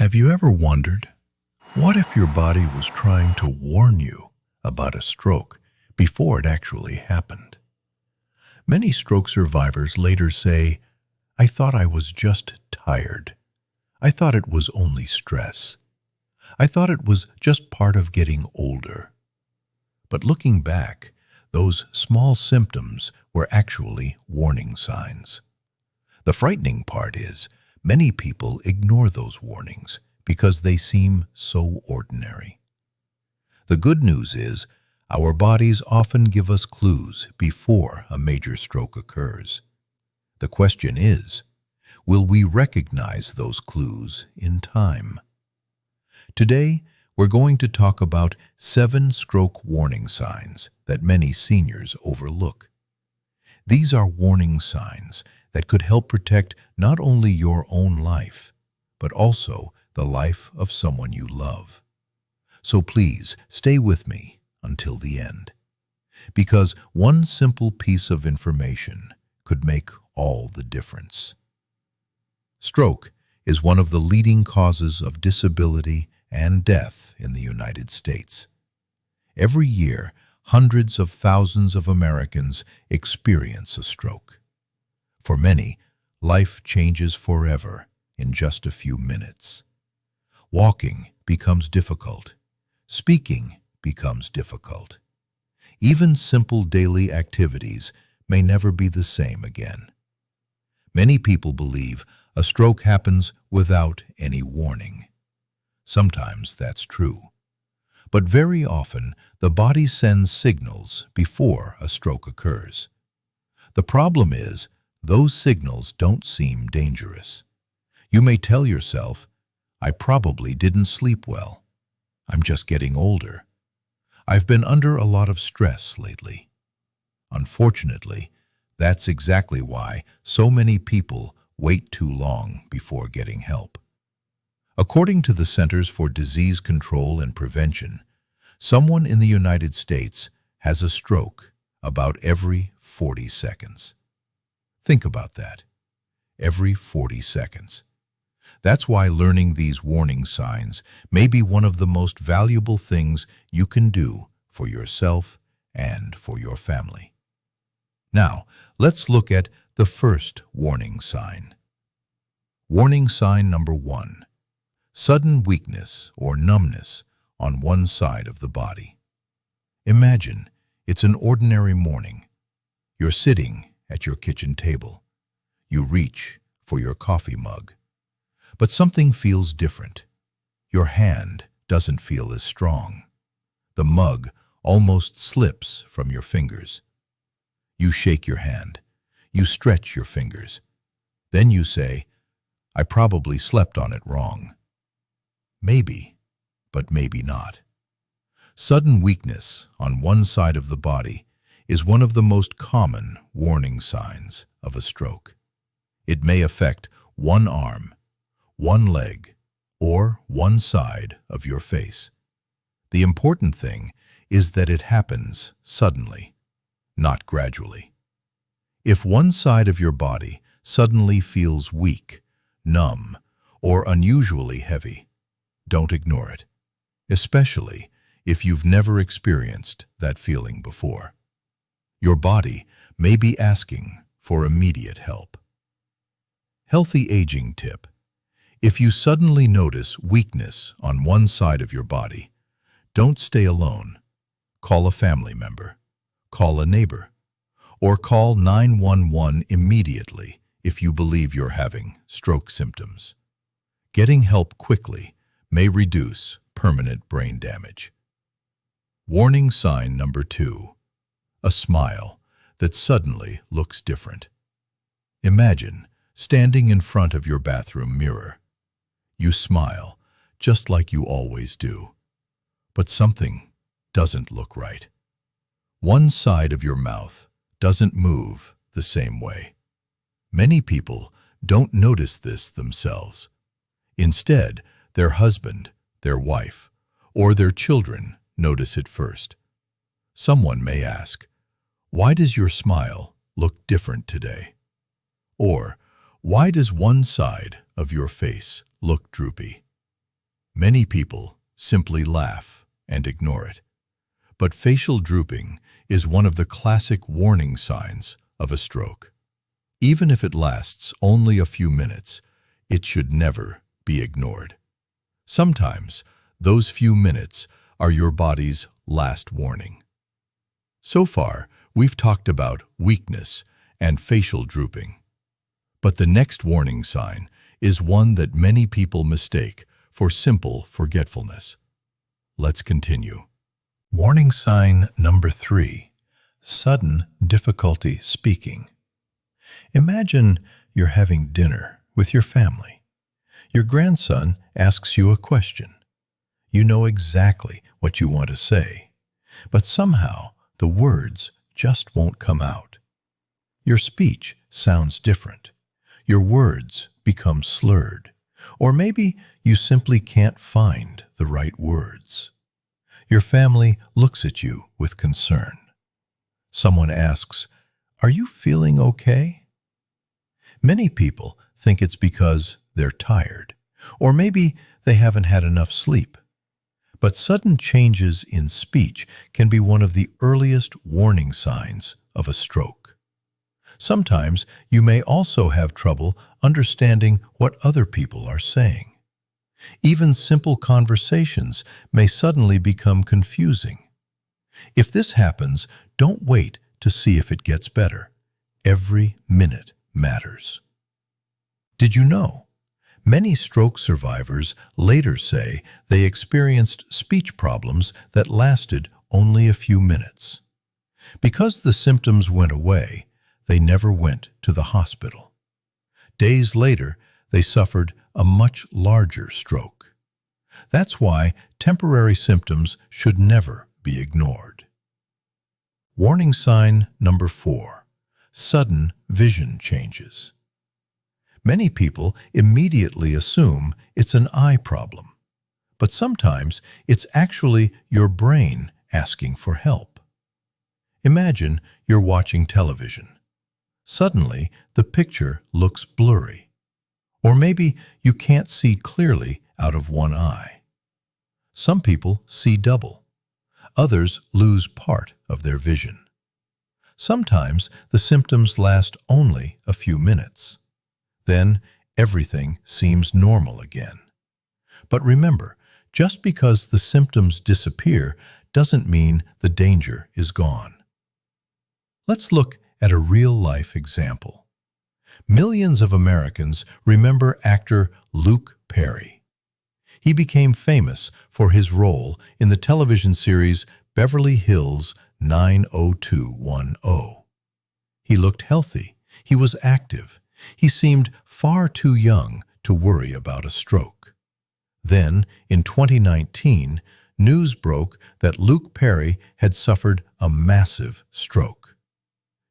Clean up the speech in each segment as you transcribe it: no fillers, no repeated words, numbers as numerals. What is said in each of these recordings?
Have you ever wondered, what if your body was trying to warn you about a stroke before it actually happened? Many stroke survivors later say, "I thought I was just tired. I thought it was only stress. I thought it was just part of getting older." But looking back, those small symptoms were actually warning signs. The frightening part is, many people ignore those warnings because they seem so ordinary. The good news is, our bodies often give us clues before a major stroke occurs. The question is, will we recognize those clues in time? Today, we're going to talk about 7 stroke warning signs that many seniors overlook. These are warning signs that could help protect not only your own life, but also the life of someone you love. So please stay with me until the end, because one simple piece of information could make all the difference. Stroke is one of the leading causes of disability and death in the United States. Every year, hundreds of thousands of Americans experience a stroke. For many, life changes forever in just a few minutes. Walking becomes difficult. Speaking becomes difficult. Even simple daily activities may never be the same again. Many people believe a stroke happens without any warning. Sometimes that's true. But very often, the body sends signals before a stroke occurs. The problem is, those signals don't seem dangerous. You may tell yourself, "I probably didn't sleep well. I'm just getting older. I've been under a lot of stress lately." Unfortunately, that's exactly why so many people wait too long before getting help. According to the Centers for Disease Control and Prevention, someone in the United States has a stroke about every 40 seconds. Think about that. Every 40 seconds. That's why learning these warning signs may be one of the most valuable things you can do for yourself and for your family. Now, let's look at the first warning sign. Warning sign number 1. Sudden weakness or numbness on one side of the body. Imagine it's an ordinary morning. You're sitting at your kitchen table. You reach for your coffee mug. But something feels different. Your hand doesn't feel as strong. The mug almost slips from your fingers. You shake your hand. You stretch your fingers. Then you say, "I probably slept on it wrong." Maybe, but maybe not. Sudden weakness on one side of the body is one of the most common warning signs of a stroke. It may affect one arm, one leg, or one side of your face. The important thing is that it happens suddenly, not gradually. If one side of your body suddenly feels weak, numb, or unusually heavy, don't ignore it, especially if you've never experienced that feeling before. Your body may be asking for immediate help. Healthy aging tip. If you suddenly notice weakness on one side of your body, don't stay alone. Call a family member, call a neighbor, or call 911 immediately if you believe you're having stroke symptoms. Getting help quickly may reduce permanent brain damage. Warning sign number 2. A smile that suddenly looks different. Imagine standing in front of your bathroom mirror. You smile, just like you always do. But something doesn't look right. One side of your mouth doesn't move the same way. Many people don't notice this themselves. Instead, their husband, their wife, or their children notice it first. Someone may ask, "Why does your smile look different today?" Or, "Why does one side of your face look droopy?" Many people simply laugh and ignore it. But facial drooping is one of the classic warning signs of a stroke. Even if it lasts only a few minutes, it should never be ignored. Sometimes, those few minutes are your body's last warning. So far, we've talked about weakness and facial drooping. But the next warning sign is one that many people mistake for simple forgetfulness. Let's continue. Warning sign number 3, sudden difficulty speaking. Imagine you're having dinner with your family. Your grandson asks you a question. You know exactly what you want to say, but somehow the words just won't come out. Your speech sounds different. Your words become slurred, or maybe you simply can't find the right words. Your family looks at you with concern. Someone asks, "Are you feeling okay?" Many people think it's because they're tired, or maybe they haven't had enough sleep. But sudden changes in speech can be one of the earliest warning signs of a stroke. Sometimes you may also have trouble understanding what other people are saying. Even simple conversations may suddenly become confusing. If this happens, don't wait to see if it gets better. Every minute matters. Did you know? Many stroke survivors later say they experienced speech problems that lasted only a few minutes. Because the symptoms went away, they never went to the hospital. Days later, they suffered a much larger stroke. That's why temporary symptoms should never be ignored. Warning sign number 4, sudden vision changes. Many people immediately assume it's an eye problem, but sometimes it's actually your brain asking for help. Imagine you're watching television. Suddenly, the picture looks blurry. Or maybe you can't see clearly out of one eye. Some people see double. Others lose part of their vision. Sometimes the symptoms last only a few minutes. Then everything seems normal again. But remember, just because the symptoms disappear doesn't mean the danger is gone. Let's look at a real-life example. Millions of Americans remember actor Luke Perry. He became famous for his role in the television series Beverly Hills 90210. He looked healthy. He was active. He seemed far too young to worry about a stroke. Then, in 2019, news broke that Luke Perry had suffered a massive stroke.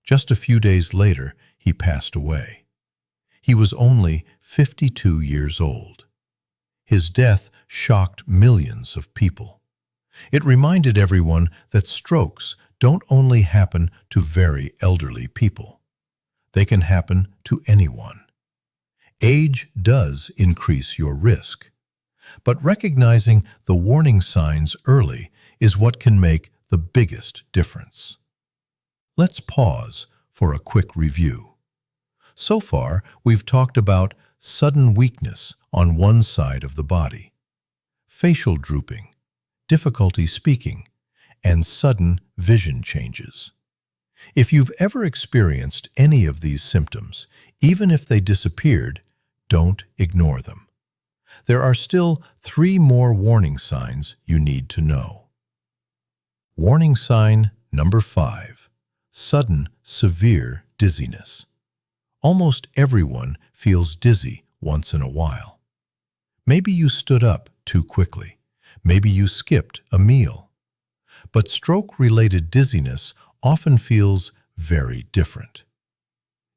Just a few days later, he passed away. He was only 52 years old. His death shocked millions of people. It reminded everyone that strokes don't only happen to very elderly people. They can happen to anyone. Age does increase your risk, but recognizing the warning signs early is what can make the biggest difference. Let's pause for a quick review. So far, we've talked about sudden weakness on one side of the body, facial drooping, difficulty speaking, and sudden vision changes. If you've ever experienced any of these symptoms, even if they disappeared, don't ignore them. There are still 3 more warning signs you need to know. Warning sign number 5, sudden severe dizziness. Almost everyone feels dizzy once in a while. Maybe you stood up too quickly. Maybe you skipped a meal. But stroke-related dizziness often feels very different.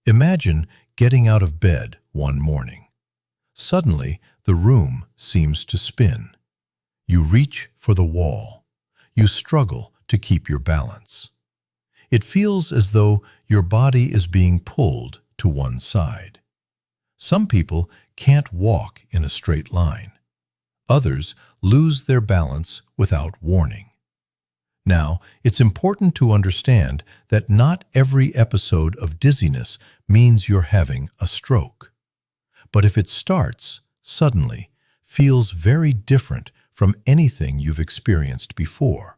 Imagine getting out of bed one morning. Suddenly, the room seems to spin. You reach for the wall. You struggle to keep your balance. It feels as though your body is being pulled to one side. Some people can't walk in a straight line. Others lose their balance without warning. Now, it's important to understand that not every episode of dizziness means you're having a stroke. But if it starts suddenly, feels very different from anything you've experienced before,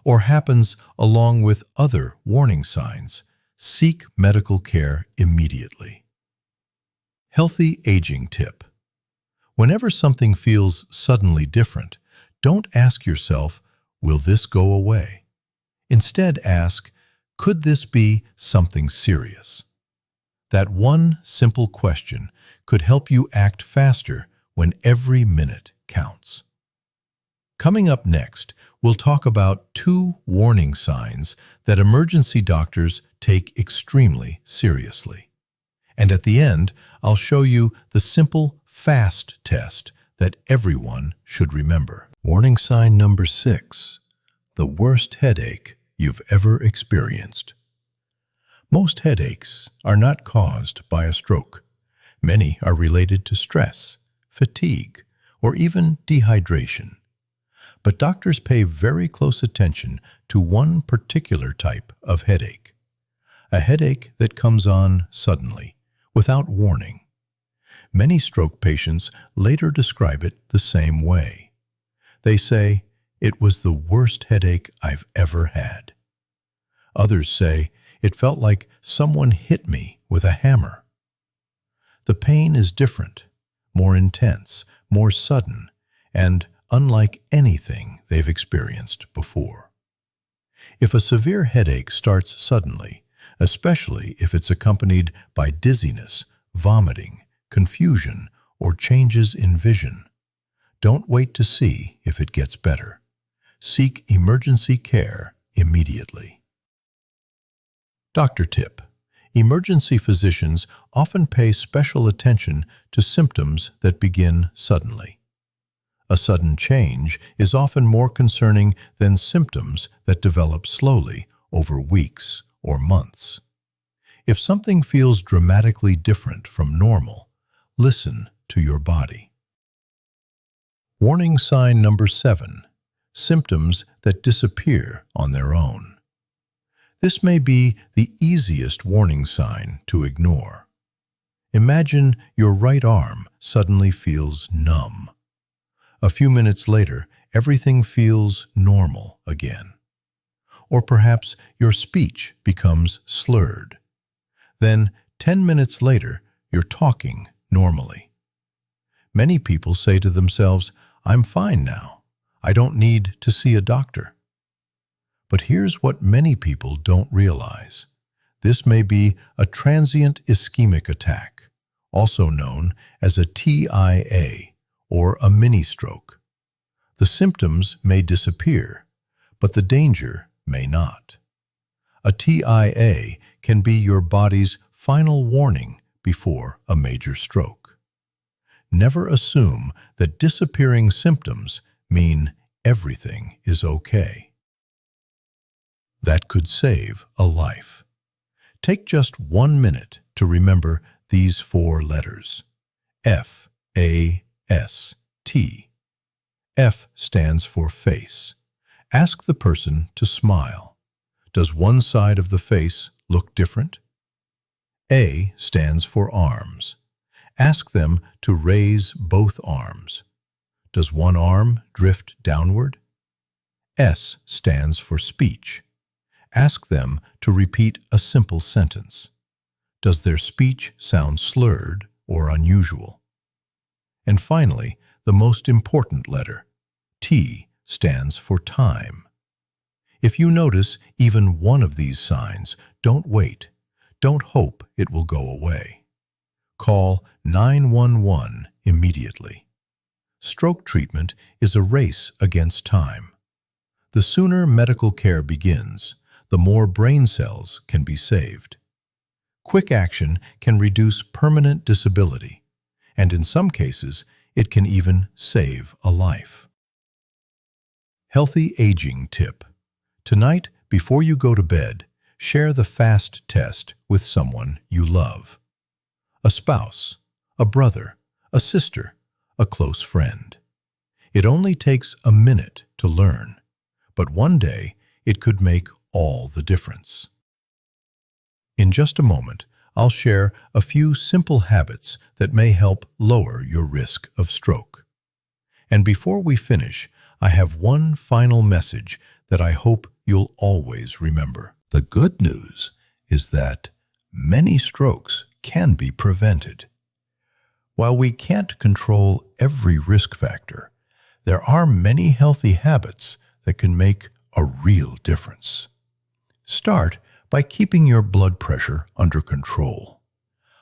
or happens along with other warning signs, seek medical care immediately. Healthy aging tip. Whenever something feels suddenly different, don't ask yourself, will this go away? Instead, ask, could this be something serious? That one simple question could help you act faster when every minute counts. Coming up next, we'll talk about 2 warning signs that emergency doctors take extremely seriously. And at the end, I'll show you the simple FAST test that everyone should remember. Warning sign number 6, the worst headache you've ever experienced. Most headaches are not caused by a stroke. Many are related to stress, fatigue, or even dehydration. But doctors pay very close attention to one particular type of headache. A headache that comes on suddenly, without warning. Many stroke patients later describe it the same way. They say, "It was the worst headache I've ever had." Others say, "It felt like someone hit me with a hammer." The pain is different, more intense, more sudden, and unlike anything they've experienced before. If a severe headache starts suddenly, especially if it's accompanied by dizziness, vomiting, confusion, or changes in vision, don't wait to see if it gets better. Seek emergency care immediately. Doctor tip. Emergency physicians often pay special attention to symptoms that begin suddenly. A sudden change is often more concerning than symptoms that develop slowly over weeks or months. If something feels dramatically different from normal, listen to your body. Warning sign number 7, symptoms that disappear on their own. This may be the easiest warning sign to ignore. Imagine your right arm suddenly feels numb. A few minutes later, everything feels normal again. Or perhaps your speech becomes slurred. Then, 10 minutes later, you're talking normally. Many people say to themselves, "I'm fine now. I don't need to see a doctor." But here's what many people don't realize. This may be a transient ischemic attack, also known as a TIA, or a mini-stroke. The symptoms may disappear, but the danger may not. A TIA can be your body's final warning before a major stroke. Never assume that disappearing symptoms mean everything is okay. That could save a life. Take just 1 minute to remember these 4 letters. FAST. F stands for face. Ask the person to smile. Does one side of the face look different? A stands for arms. Ask them to raise both arms. Does one arm drift downward? S stands for speech. Ask them to repeat a simple sentence. Does their speech sound slurred or unusual? And finally, the most important letter, T, stands for time. If you notice even one of these signs, don't wait. Don't hope it will go away. Call 911 immediately. Stroke treatment is a race against time. The sooner medical care begins, the more brain cells can be saved. Quick action can reduce permanent disability, and in some cases, it can even save a life. Healthy aging tip. Tonight, before you go to bed, share the FAST test with someone you love. A spouse, a brother, a sister, a close friend. It only takes a minute to learn, but one day it could make all the difference. In just a moment, I'll share a few simple habits that may help lower your risk of stroke. And before we finish, I have one final message that I hope you'll always remember. The good news is that many strokes can be prevented. While we can't control every risk factor, there are many healthy habits that can make a real difference. Start by keeping your blood pressure under control.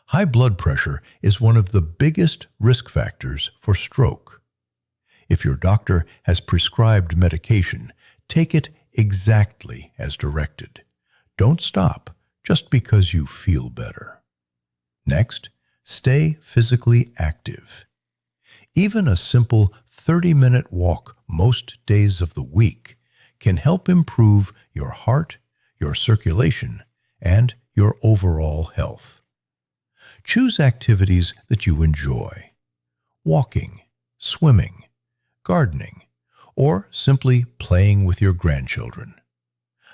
High blood pressure is one of the biggest risk factors for stroke. If your doctor has prescribed medication, take it exactly as directed. Don't stop just because you feel better. Next, stay physically active. Even a simple 30-minute walk most days of the week can help improve your heart, your circulation, and your overall health. Choose activities that you enjoy. Walking, swimming, gardening, or simply playing with your grandchildren.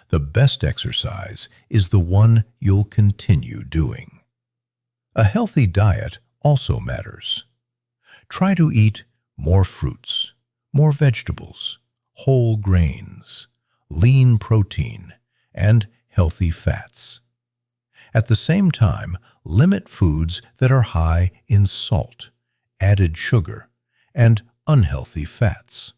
The best exercise is the one you'll continue doing. A healthy diet also matters. Try to eat more fruits, more vegetables, whole grains, lean protein, and healthy fats. At the same time, limit foods that are high in salt, added sugar, and unhealthy fats.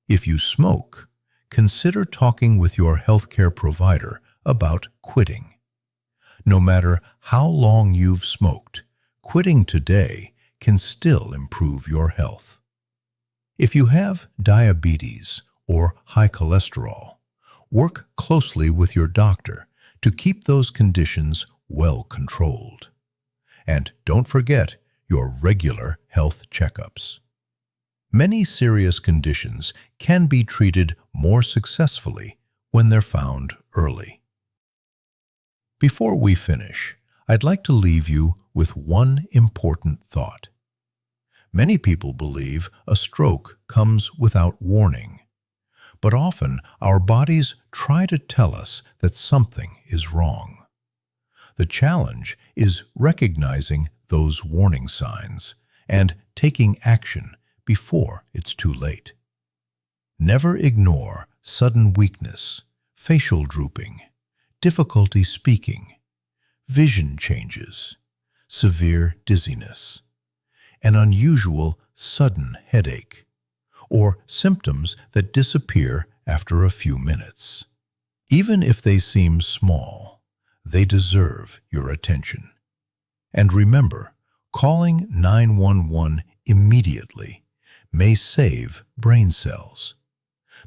If you smoke, consider talking with your healthcare provider about quitting. No matter how long you've smoked, quitting today can still improve your health. If you have diabetes or high cholesterol, work closely with your doctor to keep those conditions well controlled. And don't forget your regular health checkups. Many serious conditions can be treated more successfully when they're found early. Before we finish, I'd like to leave you with one important thought. Many people believe a stroke comes without warning, but often our bodies try to tell us that something is wrong. The challenge is recognizing those warning signs and taking action before it's too late. Never ignore sudden weakness, facial drooping, difficulty speaking, vision changes, severe dizziness, an unusual sudden headache, or symptoms that disappear after a few minutes. Even if they seem small, they deserve your attention. And remember, calling 911 immediately may save brain cells,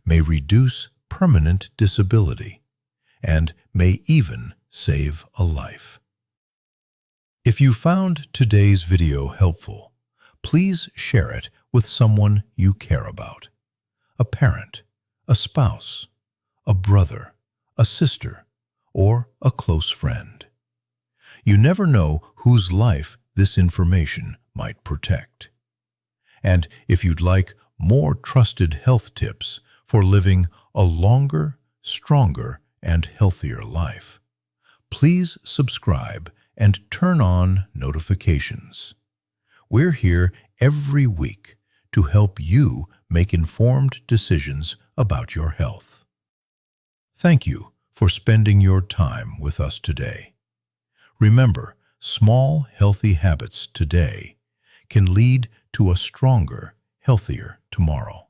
may reduce permanent disability, and may even save a life. If you found today's video helpful, please share it with someone you care about. A parent, a spouse, a brother, a sister, or a close friend. You never know whose life this information might protect. And if you'd like more trusted health tips for living a longer, stronger, and healthier life, please subscribe and turn on notifications. We're here every week to help you make informed decisions about your health. Thank you for spending your time with us today. Remember, small, healthy habits today can lead to a stronger, healthier tomorrow.